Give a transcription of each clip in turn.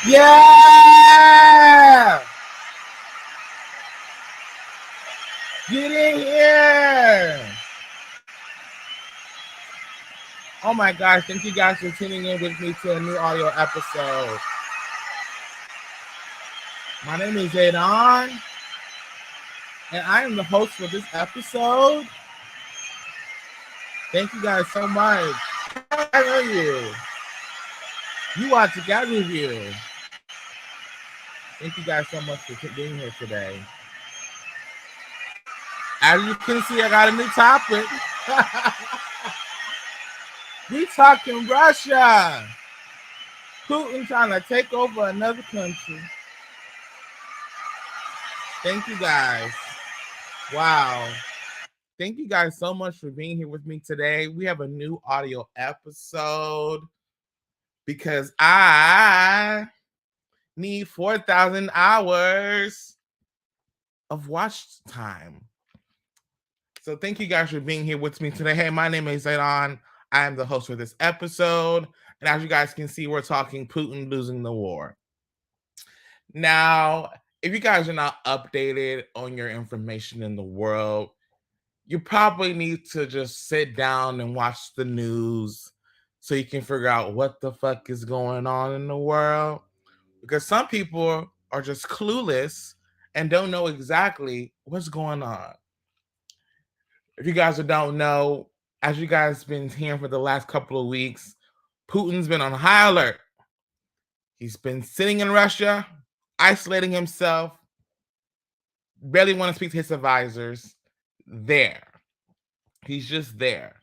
Yeah! Get in here! Oh my gosh, thank you guys for tuning in with me to a new audio episode. My name is Adon, and I am the host for this episode. Thank you guys so much. I know you. You watch together with you. Thank you guys so much for being here today. As you can see, I got a new topic. We talking Russia. Putin trying to take over another country. Thank you guys. Wow. Thank you guys so much for being here with me today. We have a new audio episode because I need 4,000 hours of watch time. So thank you guys for being here with me today. Hey, my name is Zaydan. I am the host for this episode. And as you guys can see, we're talking Putin losing the war. Now, if you guys are not updated on your information in the world, you probably need to just sit down and watch the news so you can figure out what the fuck is going on in the world. Because some people are just clueless and don't know exactly what's going on. If you guys don't know, as you guys been hearing for the last couple of weeks, Putin's been on high alert. He's been sitting in Russia, isolating himself, barely want to speak to his advisors. There. He's just there.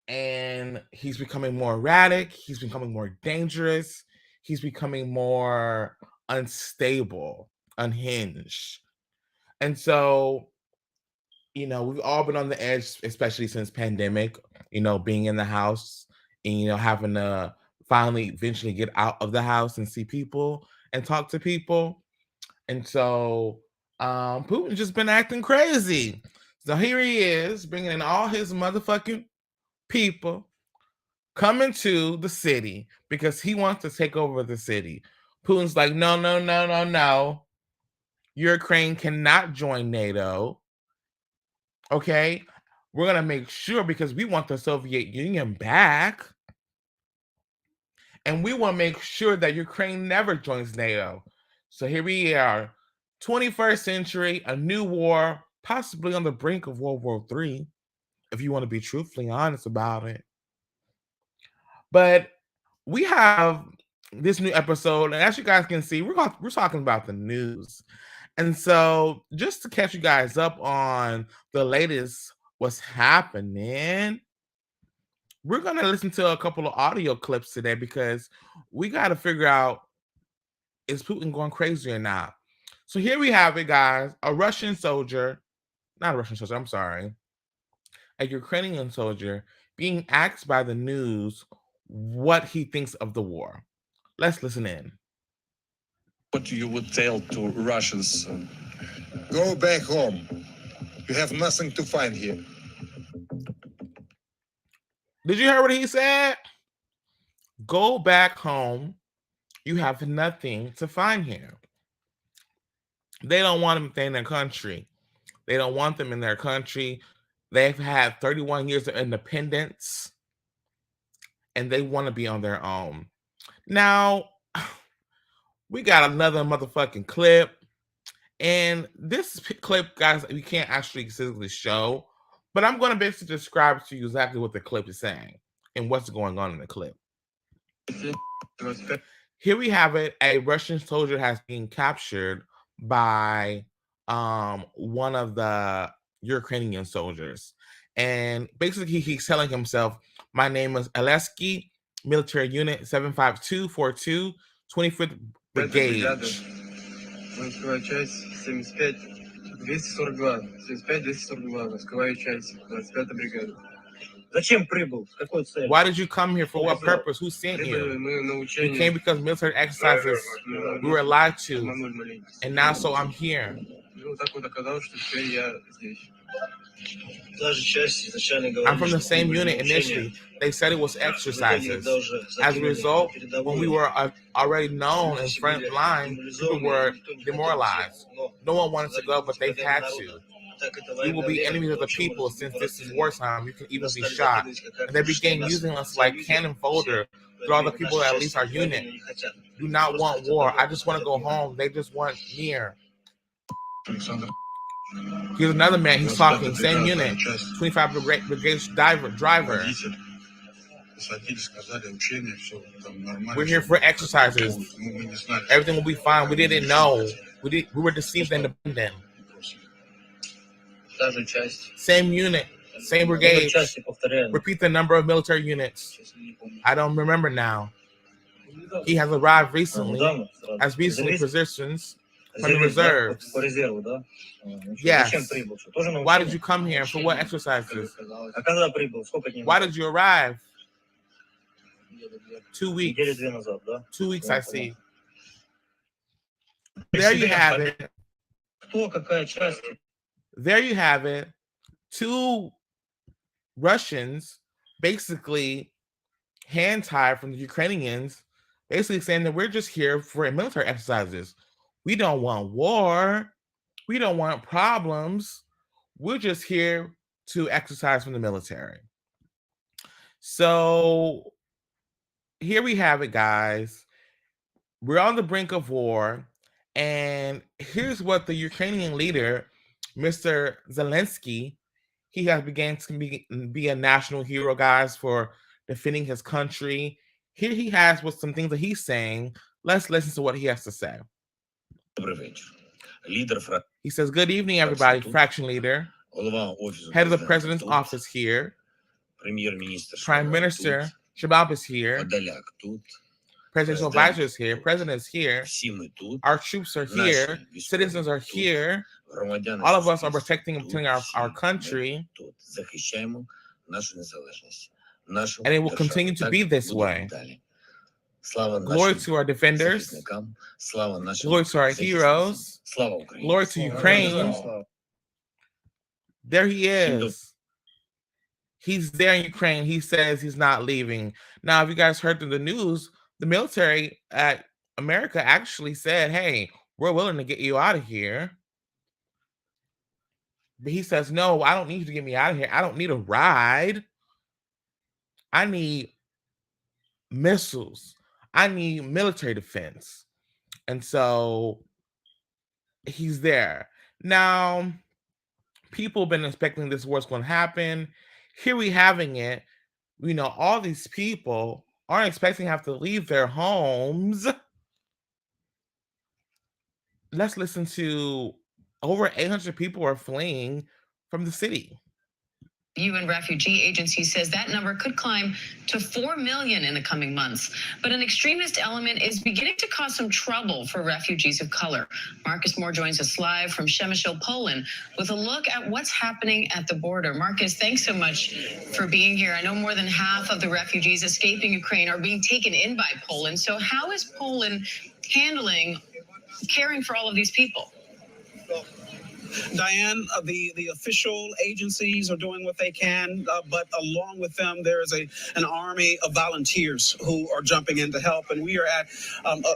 And he's becoming more erratic. He's becoming more dangerous. He's becoming more unstable, unhinged. And so, we've all been on the edge, especially since pandemic, being in the house and, having to finally eventually get out of the house and see people and talk to people. And so Putin's just been acting crazy. So here he is bringing in all his motherfucking people coming to the city because he wants to take over the city. Putin's like, no, no, no, no, no. Ukraine cannot join NATO. Okay, we're going to make sure because we want the Soviet Union back. And we want to make sure that Ukraine never joins NATO. So here we are, 21st century, a new war, possibly on the brink of World War III, if you want to be truthfully honest about it. But we have this new episode, and as you guys can see, we're talking about the news. And so just to catch you guys up on the latest what's happening, we're going to listen to a couple of audio clips today because we got to figure out, is Putin going crazy or not? So here we have it, guys. A Ukrainian soldier being asked by the news what he thinks of the war. Let's listen in. What you would tell to Russians? Go back home. You have nothing to find here. Did you hear what he said? Go back home. You have nothing to find here. They don't want them in their country. They don't want them in their country. They've had 31 years of independence, and they want to be on their own. Now, we got another motherfucking clip. And this clip, guys, we can't actually physically show, but I'm going to basically describe to you exactly what the clip is saying and what's going on in the clip. Here we have it. A Russian soldier has been captured by one of the Ukrainian soldiers. And basically, he's telling himself, my name is Alesky, military unit 75242, 25th Brigade. Морская часть 75 242, 75 242, морская часть 25-я бригада. Зачем прибыл? С какой целью? Why did you come here? For what purpose? Who sent you? We came because military exercises. We were lied to. And now so I'm here. Ну, так вот оказалось, что теперь я здесь. I'm from the same unit initially. They said it was exercises. As a result, when we were already known in front line, people were demoralized. No one wanted to go, but they had to. We will be enemies of the people since this is wartime. You can even be shot. And they began using us like cannon fodder to all the people that at least our unit do not want war. I just want to go home. They just want near. Here's another man. He's talking. Same unit. 25 brigade driver. We're here for exercises. Everything will be fine. We didn't know. We were deceived and abandoned. Same unit. Same brigade. Repeat the number of military units. I don't remember now. He has arrived recently as recently positions from the reserves. Yes. Why did you come here? For what exercises? Why did you arrive? 2 weeks. 2 weeks, I see. There you have it. There you have it. 2 Russians basically hand-tied from the Ukrainians, basically saying that we're just here for military exercises. We don't want war. We don't want problems. We're just here to exercise from the military. So here we have it, guys. We're on the brink of war. And here's what the Ukrainian leader, Mr. Zelensky, he has begun to be a national hero, guys, for defending his country. Here he has with some things that he's saying. Let's listen to what he has to say. He says, good evening, everybody. Fraction leader, head of the president's office here, Prime Minister Shabab is here, presidential advisor is here, president is here, our troops are here, citizens are here, all of us are protecting our country, and it will continue to be this way. Glory to our defenders, glory to our heroes, glory to Ukraine. There he is. He's there in Ukraine. He says he's not leaving. Now, if you guys heard through the news, the military at America actually said, hey, we're willing to get you out of here. But he says, no, I don't need you to get me out of here. I don't need a ride. I need missiles. I need military defense. And so he's there. Now, people have been expecting this war's going to happen. Here we having it. You know, all these people aren't expecting to have to leave their homes. Let's listen to over 800 people are fleeing from the city. UN Refugee Agency says that number could climb to 4 million in the coming months. But an extremist element is beginning to cause some trouble for refugees of color. Marcus Moore joins us live from Przemysl, Poland, with a look at what's happening at the border. Marcus, thanks so much for being here. I know more than half of the refugees escaping Ukraine are being taken in by Poland. So how is Poland caring for all of these people? Diane, the official agencies are doing what they can, but along with them, there is an army of volunteers who are jumping in to help. And we are at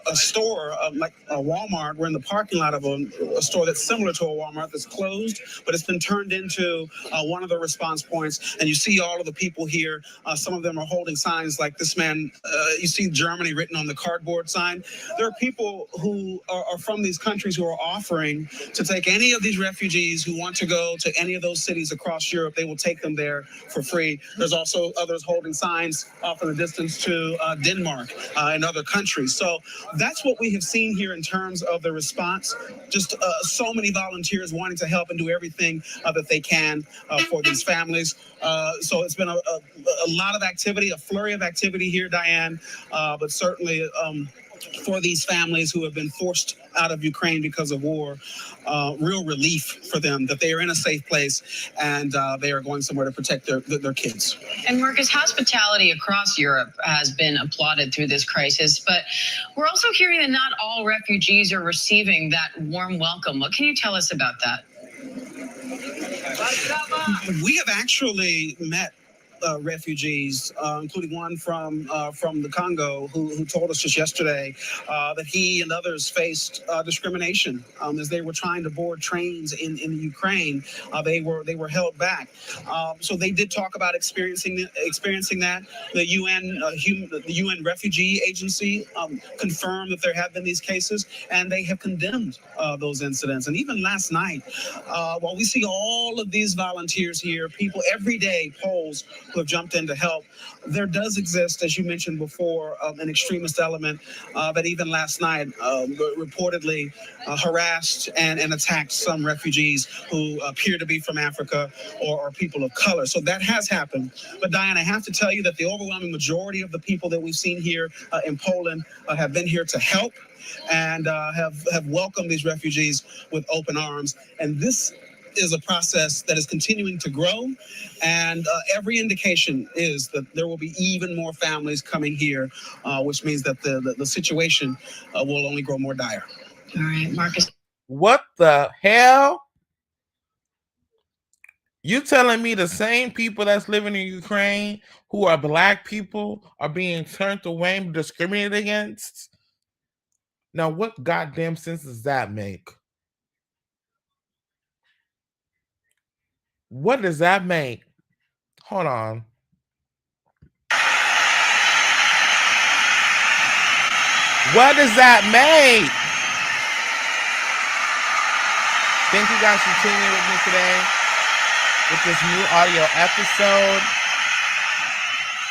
a store like a Walmart. We're in the parking lot of a store that's similar to a Walmart that's closed, but it's been turned into one of the response points. And you see all of the people here. Some of them are holding signs like this man. You see Germany written on the cardboard sign. There are people who are from these countries who are offering to take any of these refugees who want to go to any of those cities across Europe. They will take them there for free. There's also others holding signs off in the distance to Denmark and other countries. So that's what we have seen here in terms of the response. Just so many volunteers wanting to help and do everything that they can for these families. So it's been a lot of activity, a flurry of activity here, Diane, but certainly for these families who have been forced out of Ukraine because of war, real relief for them that they are in a safe place and they are going somewhere to protect their kids. And Marcus, hospitality across Europe has been applauded through this crisis, but we're also hearing that not all refugees are receiving that warm welcome. What can you tell us about that? We have actually met refugees, including one from the Congo, who told us just yesterday that he and others faced discrimination as they were trying to board trains in the Ukraine. They were held back. So they did talk about experiencing that. The UN Refugee Agency confirmed that there have been these cases, and they have condemned those incidents. And even last night, while we see all of these volunteers here, people every day, Poles who have jumped in to help, there does exist, as you mentioned before, an extremist element that even last night reportedly harassed and attacked some refugees who appear to be from Africa or people of color. So that has happened. But Diane, I have to tell you that the overwhelming majority of the people that we've seen here in Poland have been here to help and have welcomed these refugees with open arms. And this is a process that is continuing to grow, and every indication is that there will be even more families coming here, which means that the situation will only grow more dire. All right, Marcus. What the hell? You telling me the same people that's living in Ukraine who are black people are being turned away and discriminated against? Now, what goddamn sense does that make? What does that make? Hold on. What does that make? Thank you guys for tuning in with me today with this new audio episode.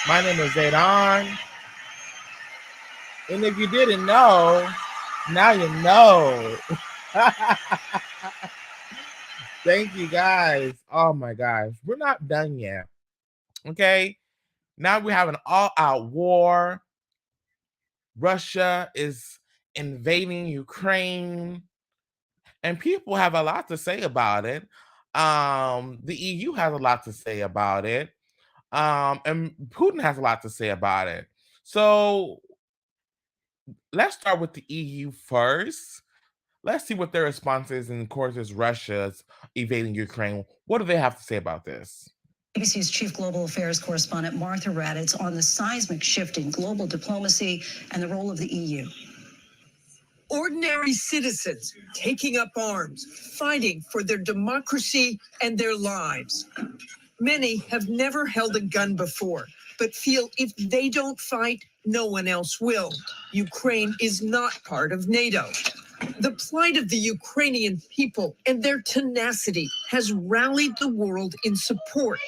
My name is Zaydan. And if you didn't know, now you know. Thank you guys. Oh my gosh. We're not done yet. Okay. Now we have an all-out war. Russia is invading Ukraine. And people have a lot to say about it. The EU has a lot to say about it. And Putin has a lot to say about it. So let's start with the EU first. Let's see what their response is, and of course, is Russia's invading Ukraine. What do they have to say about this? ABC's chief global affairs correspondent Martha Raddatz on the seismic shift in global diplomacy and the role of the EU. Ordinary citizens taking up arms, fighting for their democracy and their lives. Many have never held a gun before, but feel if they don't fight, no one else will. Ukraine is not part of NATO. The plight of the Ukrainian people and their tenacity has rallied the world in support.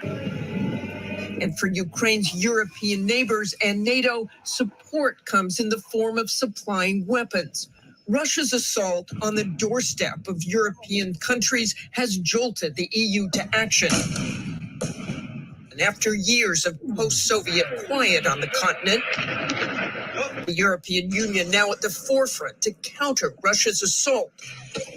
And for Ukraine's European neighbors and NATO, support comes in the form of supplying weapons. Russia's assault on the doorstep of European countries has jolted the EU to action. And after years of post-Soviet quiet on the continent, the European Union now at the forefront to counter Russia's assault,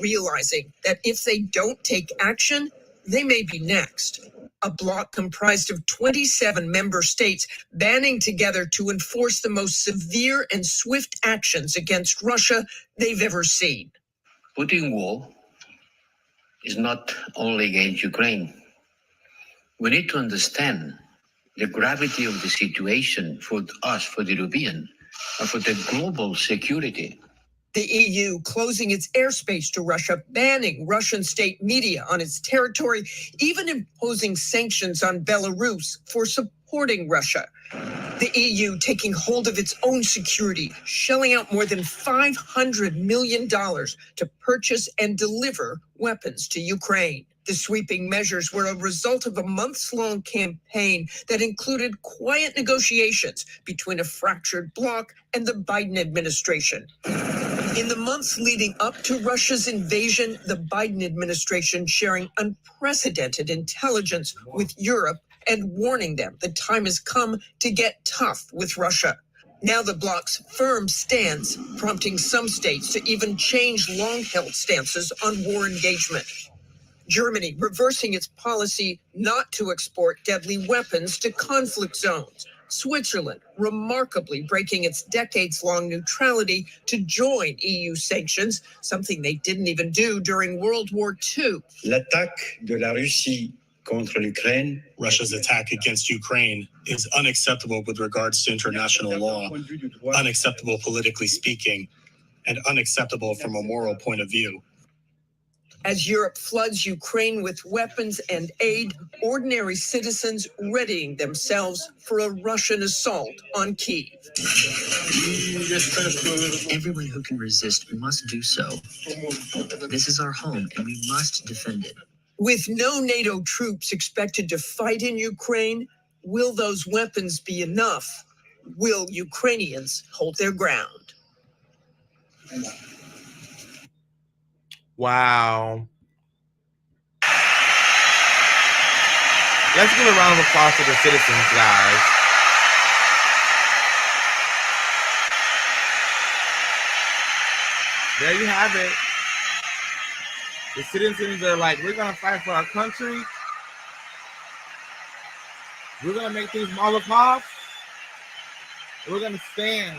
realizing that if they don't take action, they may be next. A bloc comprised of 27 member states banding together to enforce the most severe and swift actions against Russia they've ever seen. Putin war is not only against Ukraine. We need to understand the gravity of the situation for us, for the European, and for the global security. The EU closing its airspace to Russia, banning Russian state media on its territory, even imposing sanctions on Belarus for supporting Russia. The EU taking hold of its own security, shelling out more than $500 million to purchase and deliver weapons to Ukraine. The sweeping measures were a result of a months-long campaign that included quiet negotiations between a fractured bloc and the Biden administration. In the months leading up to Russia's invasion, the Biden administration sharing unprecedented intelligence with Europe and warning them the time has come to get tough with Russia. Now the bloc's firm stance, prompting some states to even change long-held stances on war engagement. Germany reversing its policy not to export deadly weapons to conflict zones. Switzerland, remarkably breaking its decades-long neutrality to join EU sanctions, something they didn't even do during World War II. L'attaque de la Russie contre l'Ukraine. Russia's attack against Ukraine is unacceptable with regards to international law, unacceptable politically speaking, and unacceptable from a moral point of view. As Europe floods Ukraine with weapons and aid, ordinary citizens readying themselves for a Russian assault on Kyiv. Everyone who can resist must do so. This is our home, and we must defend it. With no NATO troops expected to fight in Ukraine, will those weapons be enough? Will Ukrainians hold their ground? Wow. Let's give a round of applause to the citizens, guys. There you have it. The citizens are like, we're going to fight for our country. We're going to make these Molotovs. We're going to stand.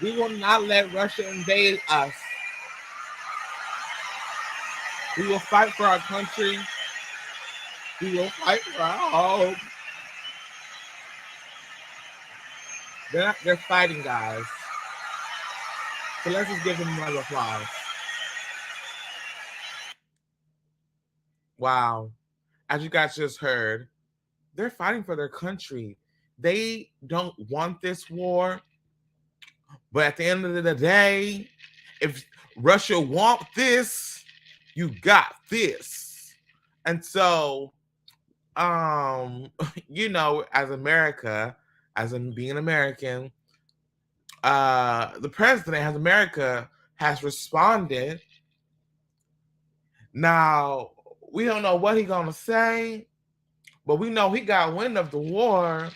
We will not let Russia invade us. We will fight for our country. We will fight for our home. They're fighting, guys. So let's just give them another applause. Wow. As you guys just heard, they're fighting for their country. They don't want this war. But at the end of the day, if Russia wants this, you got this. And so, you know, as America, as in being an American, the president has responded. Now, we don't know what he's gonna say, but we know he got wind of the war,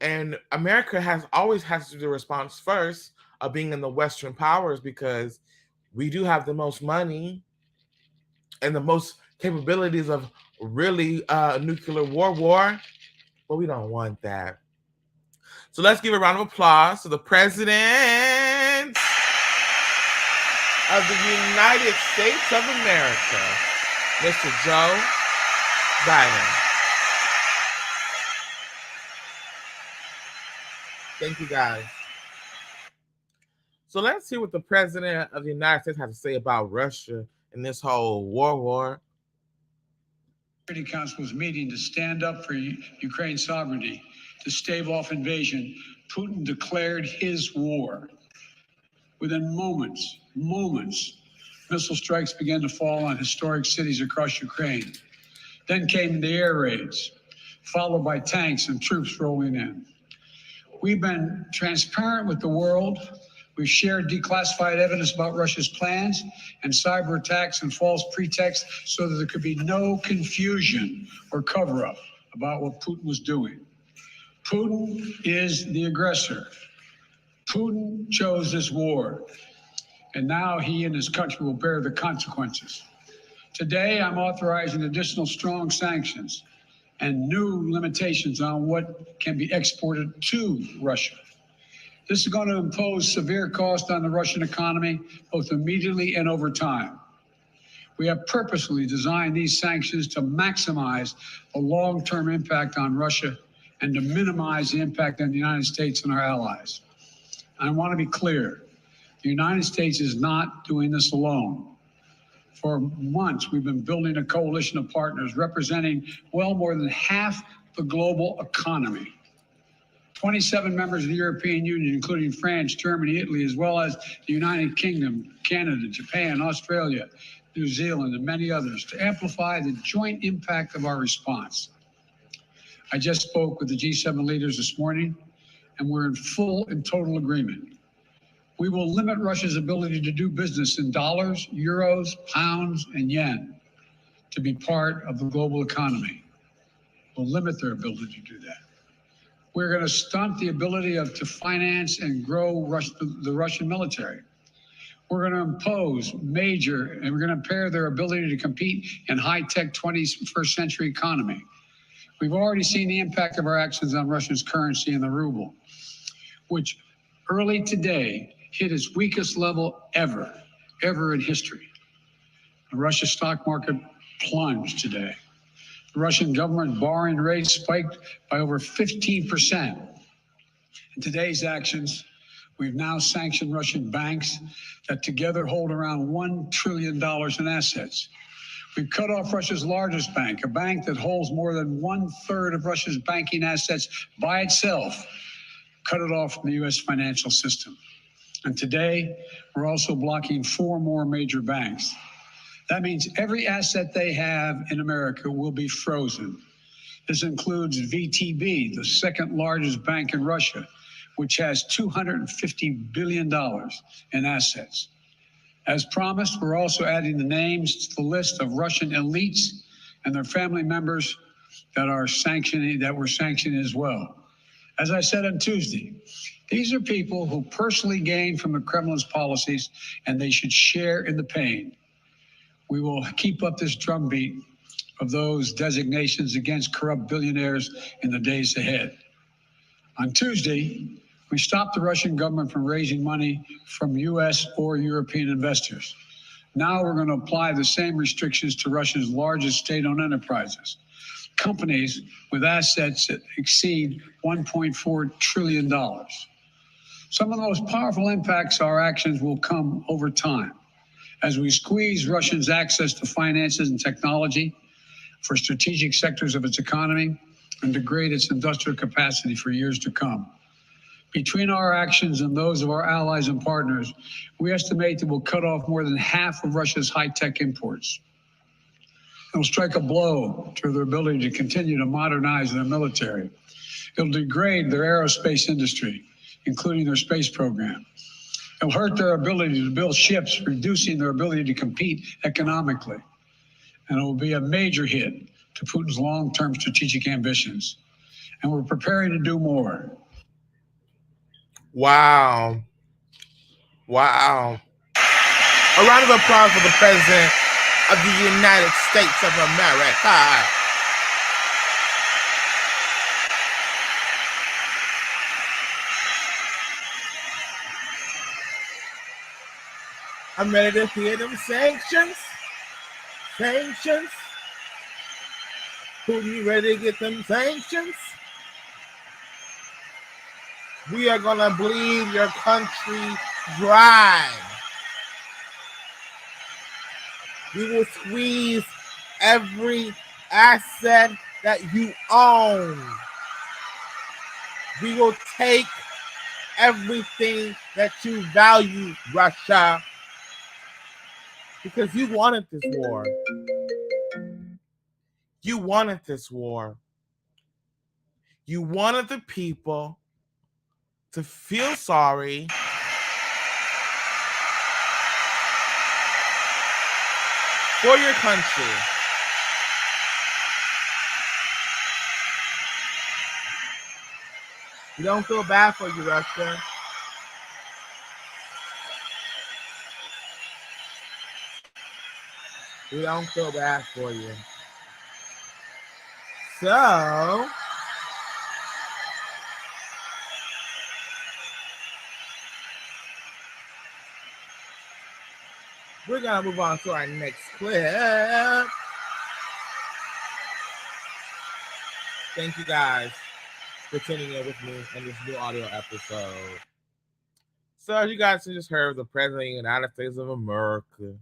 and America always has to do the response first of being in the Western powers, because we do have the most money and the most capabilities of really nuclear war, but we don't want that. So let's give a round of applause to the President of the United States of America, Mr. Joe Biden. Thank you, guys. So let's see what the President of the United States has to say about Russia and this whole war. Security Council was meeting to stand up for Ukraine's sovereignty, to stave off invasion. Putin declared his war. Within moments, missile strikes began to fall on historic cities across Ukraine. Then came the air raids, followed by tanks and troops rolling in. We've been transparent with the world. We've shared declassified evidence about Russia's plans and cyber attacks and false pretexts so that there could be no confusion or cover-up about what Putin was doing. Putin is the aggressor. Putin chose this war, and now he and his country will bear the consequences. Today, I'm authorizing additional strong sanctions and new limitations on what can be exported to Russia. This is going to impose severe cost on the Russian economy, both immediately and over time. We have purposely designed these sanctions to maximize the long-term impact on Russia and to minimize the impact on the United States and our allies. I want to be clear, the United States is not doing this alone. For months, we've been building a coalition of partners representing well more than half the global economy. 27 members of the European Union, including France, Germany, Italy, as well as the United Kingdom, Canada, Japan, Australia, New Zealand, and many others, to amplify the joint impact of our response. I just spoke with the G7 leaders this morning, and we're in full and total agreement. We will limit Russia's ability to do business in dollars, euros, pounds, and yen to be part of the global economy. We'll limit their ability to do that. We're going to stunt the ability to finance and grow the Russian military. We're going to impose and we're going to impair their ability to compete in high-tech 21st century economy. We've already seen the impact of our actions on Russia's currency and the ruble, which early today hit its weakest level ever in history. The Russia stock market plunged today. The Russian government borrowing rate spiked by over 15%. In today's actions, we've now sanctioned Russian banks that together hold around $1 trillion in assets. We've cut off Russia's largest bank, a bank that holds more than 1/3 of Russia's banking assets by itself, cut it off from the U.S. financial system. And today, we're also blocking 4 more major banks. That means every asset they have in America will be frozen. This includes VTB, the second largest bank in Russia, which has $250 billion in assets. As promised, we're also adding the names to the list of Russian elites and their family members that we're sanctioning as well. As I said on Tuesday, these are people who personally gain from the Kremlin's policies, and they should share in the pain. We will keep up this drumbeat of those designations against corrupt billionaires in the days ahead. On Tuesday, we stopped the Russian government from raising money from U.S. or European investors. Now we're going to apply the same restrictions to Russia's largest state-owned enterprises, companies with assets that exceed $1.4 trillion. Some of the most powerful impacts of our actions will come over time as we squeeze Russia's access to finances and technology for strategic sectors of its economy and degrade its industrial capacity for years to come. Between our actions and those of our allies and partners, we estimate that we'll cut off more than half of Russia's high-tech imports. It'll strike a blow to their ability to continue to modernize their military. It'll degrade their aerospace industry, including their space program. It'll hurt their ability to build ships, reducing their ability to compete economically. And it will be a major hit to Putin's long-term strategic ambitions. And we're preparing to do more. Wow. Wow. A round of applause for the President of the United States of America. I'm ready to hear them sanctions. Sanctions. Putin, you ready to get them sanctions? We are going to bleed your country dry. We will squeeze every asset that you own. We will take everything that you value, Russia, because you wanted this war. You wanted this war. You wanted the people to feel sorry for your country. We don't feel bad for you, Russia. We don't feel bad for you. So, we're going to move on to our next clip. Thank you guys for tuning in with me in this new audio episode. So, you guys just heard the President of the United States of America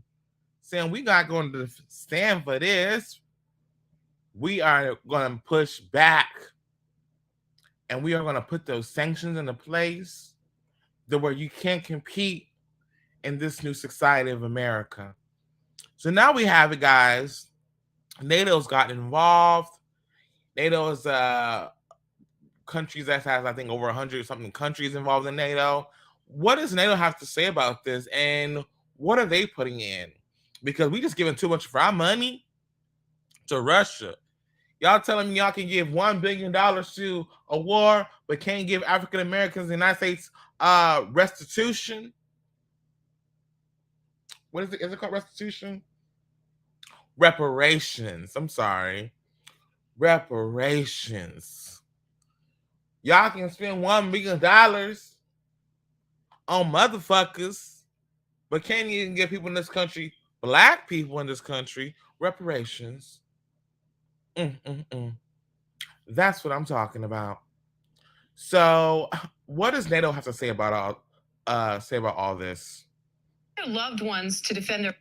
saying we not going to stand for this. We are going to push back, and we are going to put those sanctions into place to where you can't compete in this new society of America. So now we have it, guys. NATO's gotten involved. NATO is countries that has, I think, over 100 something countries involved in NATO. What does NATO have to say about this, and what are they putting in? Because we just giving too much of our money to Russia. Y'all telling me y'all can give $1 billion to a war, but can't give African Americans in the United States restitution? What is it? Is it called restitution? Reparations. I'm sorry. reparations. Y'all can spend $1 million on motherfuckers, but can't even give people in this country, black people in this country, reparations. That's what I'm talking about. So, what does NATO have to say about all this? Their loved ones to defend their.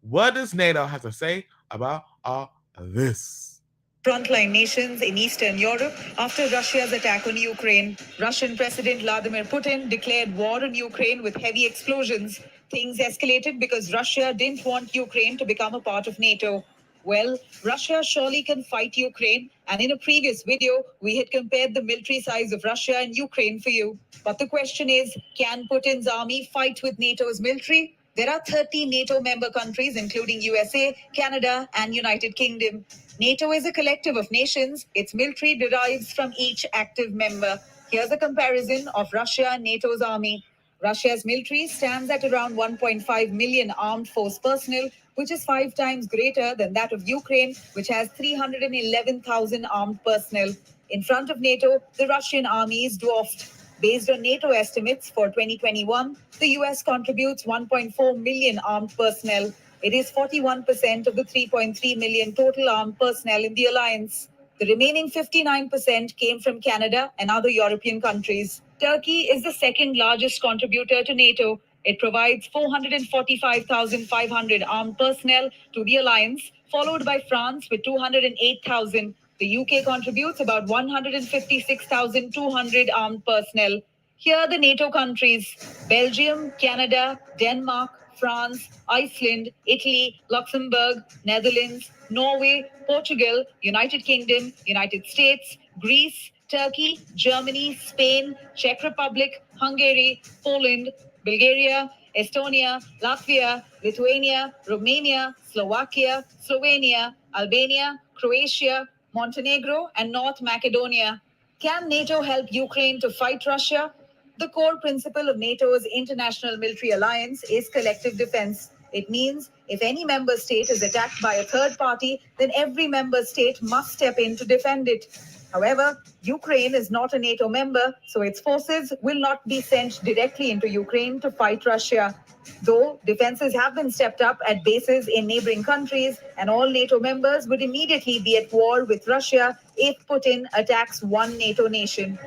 What does NATO have to say about all this? Frontline nations in Eastern Europe after Russia's attack on Ukraine. Russian President Vladimir Putin declared war on Ukraine with heavy explosions. Things escalated because Russia didn't want Ukraine to become a part of NATO. Well, Russia surely can fight Ukraine, and in a previous video, we had compared the military size of Russia and Ukraine for you. But the question is, can Putin's army fight with NATO's military? There are 30 NATO member countries, including USA, Canada, and United Kingdom. NATO is a collective of nations. Its military derives from each active member. Here's a comparison of Russia and NATO's army. Russia's military stands at around 1.5 million armed force personnel, which is 5 times greater than that of Ukraine, which has 311,000 armed personnel. In front of NATO, the Russian army is dwarfed. Based on NATO estimates for 2021, the US contributes 1.4 million armed personnel. It is 41% of the 3.3 million total armed personnel in the alliance. The remaining 59% came from Canada and other European countries. Turkey is the second largest contributor to NATO. It provides 445,500 armed personnel to the alliance, followed by France with 208,000. The UK contributes about 156,200 armed personnel. Here are the NATO countries: Belgium, Canada, Denmark, France, Iceland, Italy, Luxembourg, Netherlands, Norway, Portugal, United Kingdom, United States, Greece, Turkey, Germany, Spain, Czech Republic, Hungary, Poland, Bulgaria, Estonia, Latvia, Lithuania, Romania, Slovakia, Slovenia, Albania, Croatia, Montenegro, and North Macedonia. Can NATO help Ukraine to fight Russia? The core principle of NATO's international military alliance is collective defense. It means if any member state is attacked by a third party, then every member state must step in to defend it. However, Ukraine is not a NATO member, so its forces will not be sent directly into Ukraine to fight Russia. Though defenses have been stepped up at bases in neighboring countries, and all NATO members would immediately be at war with Russia if Putin attacks one NATO nation.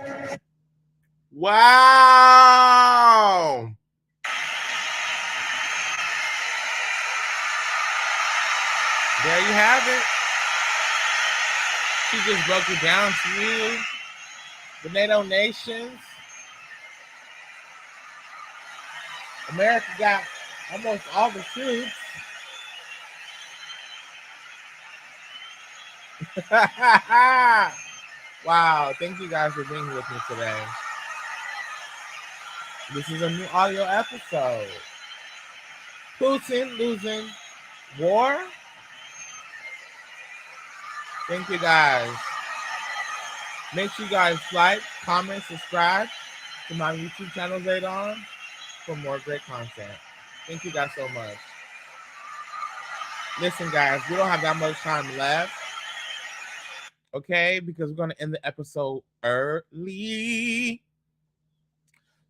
Wow! There you have it. She just broke it down to you. The NATO nations. America got almost all the troops. Wow, thank you guys for being with me today. This is a new audio episode. Putin losing war. Thank you guys. Make sure you guys like, comment, subscribe to my YouTube channel later on for more great content. Thank you guys so much. Listen, guys, we don't have that much time left. Okay, because we're going to end the episode early.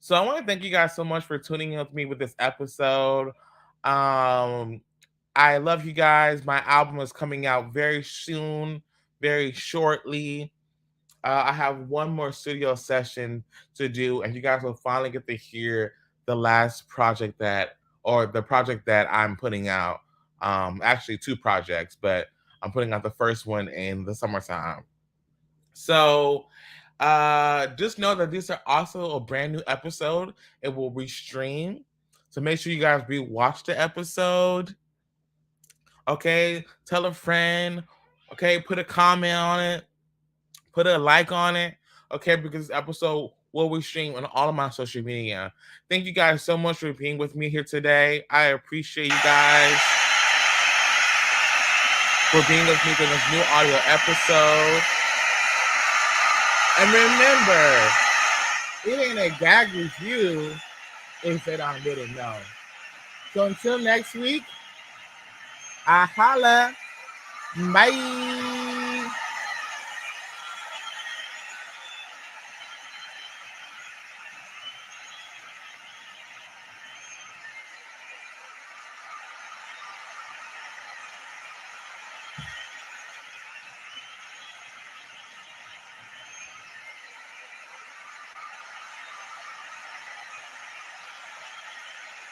So I want to thank you guys so much for tuning in with me with this episode. I love you guys. My album is coming out very soon, very shortly. I have one more studio session to do, and you guys will finally get to hear the last project the project that I'm putting out. Actually, 2 projects, but I'm putting out the first one in the summertime. So just know that these are also a brand new episode. It will restream. So make sure you guys rewatch the episode. Okay, tell a friend. Okay, put a comment on it. Put a like on it. Okay, because this episode will restream on all of my social media. Thank you guys so much for being with me here today. I appreciate you guys for being with me for this new audio episode. And remember, it ain't a gag review if I didn't know. So until next week, I holla. Bye.